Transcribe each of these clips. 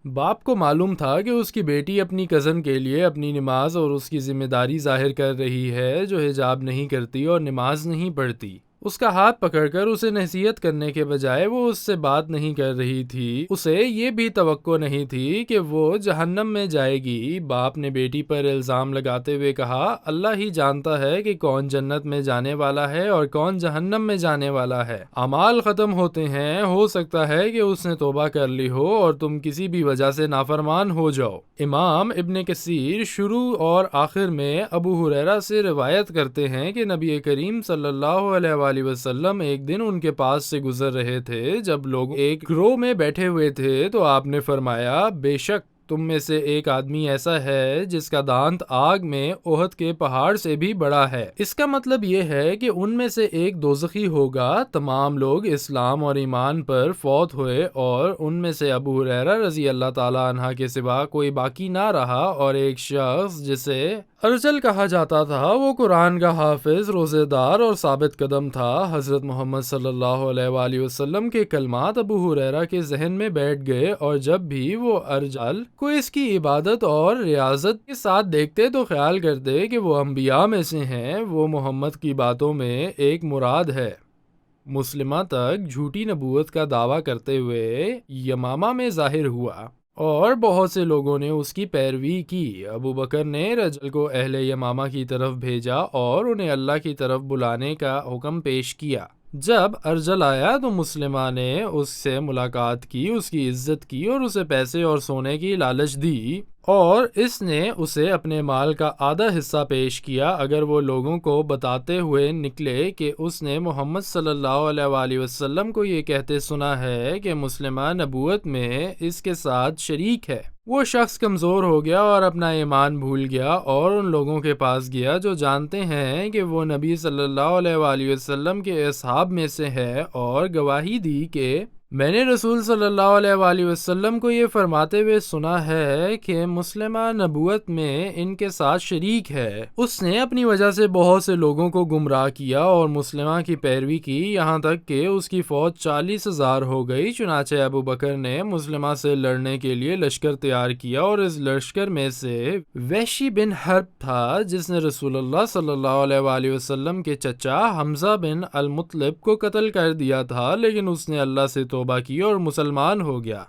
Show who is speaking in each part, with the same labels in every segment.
Speaker 1: باپ کو معلوم تھا کہ اس کی بیٹی اپنی کزن کے لیے اپنی نماز اور اس کی ذمہ داری ظاہر کر رہی ہے جو حجاب نہیں کرتی اور نماز نہیں پڑھتی۔ اس کا ہاتھ پکڑ کر اسے نصیحت کرنے کے بجائے وہ اس سے بات نہیں کر رہی تھی۔ اسے یہ بھی توقع نہیں تھی کہ وہ جہنم میں جائے گی۔ باپ نے بیٹی پر الزام لگاتے ہوئے کہا، اللہ ہی جانتا ہے کہ کون جنت میں جانے والا ہے اور کون جہنم میں جانے والا ہے۔ اعمال ختم ہوتے ہیں، ہو سکتا ہے کہ اس نے توبہ کر لی ہو اور تم کسی بھی وجہ سے نافرمان ہو جاؤ۔ امام ابن کثیر شروع اور آخر میں ابو ہریرہ سے روایت کرتے ہیں کہ نبی کریم صلی اللہ علیہ وآلہ وسلم ایک دن ان کے پاس سے گزر رہے تھے۔ جب لوگ ایک گروہ میں بیٹھے ہوئے تھے تو آپ نے فرمایا، بے شک تم میں سے ایک آدمی ایسا ہے جس کا دانت آگ میں احد کے پہاڑ سے بھی بڑا ہے۔ اس کا مطلب یہ ہے کہ ان میں سے ایک دوزخی ہوگا۔ تمام لوگ اسلام اور ایمان پر فوت ہوئے اور ان میں سے ابو ہریرہ رضی اللہ تعالیٰ عنہ کے سوا کوئی باقی نہ رہا، اور ایک شخص جسے ارجل کہا جاتا تھا وہ قرآن کا حافظ، روزے دار اور ثابت قدم تھا۔ حضرت محمد صلی اللہ علیہ وآلہ وسلم کے کلمات ابو ہریرہ کے ذہن میں بیٹھ گئے، اور جب بھی وہ ارجل کو اس کی عبادت اور ریاضت کے ساتھ دیکھتے تو خیال کرتے کہ وہ انبیاء میں سے ہیں، وہ محمد کی باتوں میں ایک مراد ہے۔ مسلمہ تک جھوٹی نبوت کا دعویٰ کرتے ہوئے یمامہ میں ظاہر ہوا اور بہت سے لوگوں نے اس کی پیروی کی۔ ابو بکر نے رجل کو اہل یمامہ کی طرف بھیجا اور انہیں اللہ کی طرف بلانے کا حکم پیش کیا۔ جب ارجل آیا تو مسلمہ نے اس سے ملاقات کی، اس کی عزت کی اور اسے پیسے اور سونے کی لالچ دی، اور اس نے اسے اپنے مال کا آدھا حصہ پیش کیا اگر وہ لوگوں کو بتاتے ہوئے نکلے کہ اس نے محمد صلی اللہ علیہ وآلہ وسلم کو یہ کہتے سنا ہے کہ مسلمہ نبوت میں اس کے ساتھ شریک ہے۔ وہ شخص کمزور ہو گیا اور اپنا ایمان بھول گیا اور ان لوگوں کے پاس گیا جو جانتے ہیں کہ وہ نبی صلی اللہ علیہ وآلہ وسلم کے اصحاب میں سے ہے، اور گواہی دی کہ میں نے رسول صلی اللہ علیہ وآلہ وسلم کو یہ فرماتے ہوئے سنا ہے کہ مسلمہ نبوت میں ان کے ساتھ شریک ہے۔ اس نے اپنی وجہ سے بہت سے لوگوں کو گمراہ کیا اور مسلمہ کی پیروی کی، یہاں تک کہ اس کی فوج 40,000 ہو گئی۔ چنانچہ ابو بکر نے مسلمہ سے لڑنے کے لیے لشکر تیار کیا، اور اس لشکر میں سے وحشی بن حرب تھا جس نے رسول اللہ صلی اللہ علیہ وآلہ وسلم کے چچا حمزہ بن المطلب کو قتل کر دیا تھا، لیکن اس نے اللہ سے توبہ کی اور مسلمان ہو گیا۔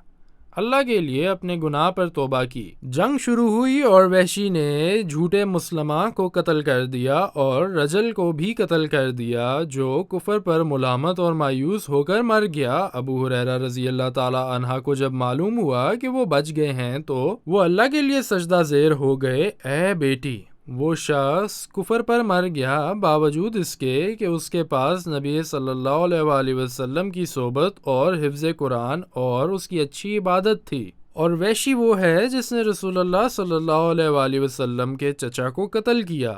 Speaker 1: اللہ کے لیے اپنے گناہ پر توبہ کی۔ جنگ شروع ہوئی اور وحشی نے جھوٹے مسلمہ کو قتل کر دیا اور رجل کو بھی قتل کر دیا جو کفر پر ملامت اور مایوس ہو کر مر گیا۔ ابو ہریرہ رضی اللہ تعالی عنہ کو جب معلوم ہوا کہ وہ بچ گئے ہیں تو وہ اللہ کے لیے سجدہ زیر ہو گئے، اے بیٹی، وہ شخص کفر پر مر گیا باوجود اس کے کہ اس کے پاس نبی صلی اللہ علیہ وآلہ وسلم کی صحبت اور حفظ قرآن اور اس کی اچھی عبادت تھی، اور وحشی وہ ہے جس نے رسول اللہ صلی اللہ علیہ وآلہ وسلم کے چچا کو قتل کیا۔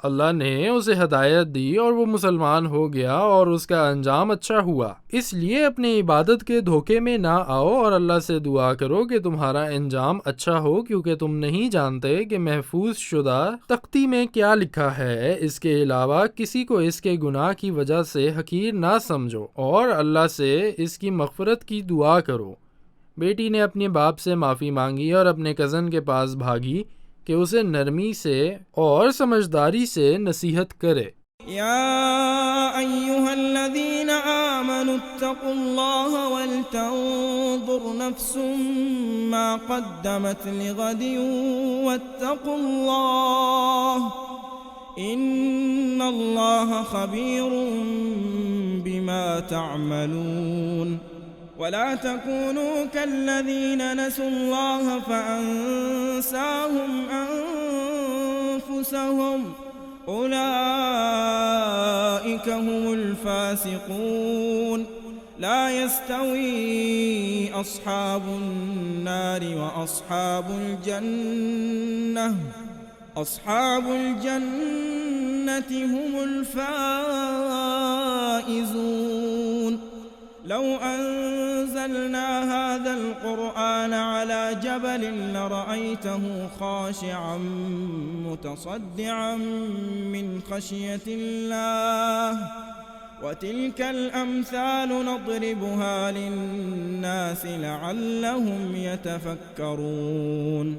Speaker 1: اللہ نے اسے ہدایت دی اور وہ مسلمان ہو گیا اور اس کا انجام اچھا ہوا۔ اس لیے اپنی عبادت کے دھوکے میں نہ آؤ اور اللہ سے دعا کرو کہ تمہارا انجام اچھا ہو، کیونکہ تم نہیں جانتے کہ محفوظ شدہ تختی میں کیا لکھا ہے۔ اس کے علاوہ کسی کو اس کے گناہ کی وجہ سے حقیر نہ سمجھو اور اللہ سے اس کی مغفرت کی دعا کرو۔ بیٹی نے اپنے باپ سے معافی مانگی اور اپنے کزن کے پاس بھاگی کہ اسے نرمی سے اور سمجھداری سے نصیحت کرے۔
Speaker 2: یا ایہا الذین آمنوا اتقوا اللہ ولتنظر نفس ما قدمت لغد واتقوا اللہ ان اللہ خبیر بما تعملون ولا تكونوا كالذين نسوا الله فأنساهم أنفسهم أولئك هم الفاسقون لا يستوي أصحاب النار وأصحاب الجنة أصحاب الجنة هم الفائزون لو أنزلنا هذا القرآن على جبل لرأيته خاشعا متصدعا من خشية الله وتلك الأمثال نضربها للناس لعلهم يتفكرون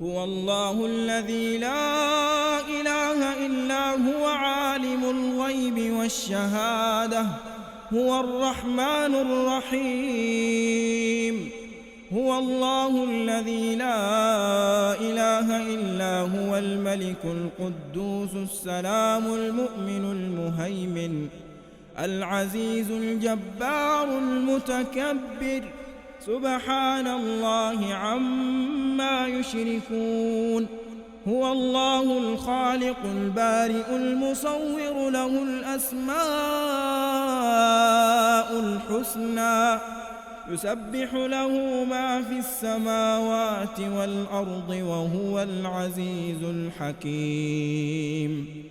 Speaker 2: هو الله الذي لا إله إلا هو عالم الغيب والشهادة هو الرحمن الرحيم هو الله الذي لا إله إلا هو الملك القدوس السلام المؤمن المهيمن العزيز الجبار المتكبر سبحان الله عما يشركون هو الله الخالق البارئ المصور له الأسماء الحسنى يسبح له ما في السماوات والأرض وهو العزيز الحكيم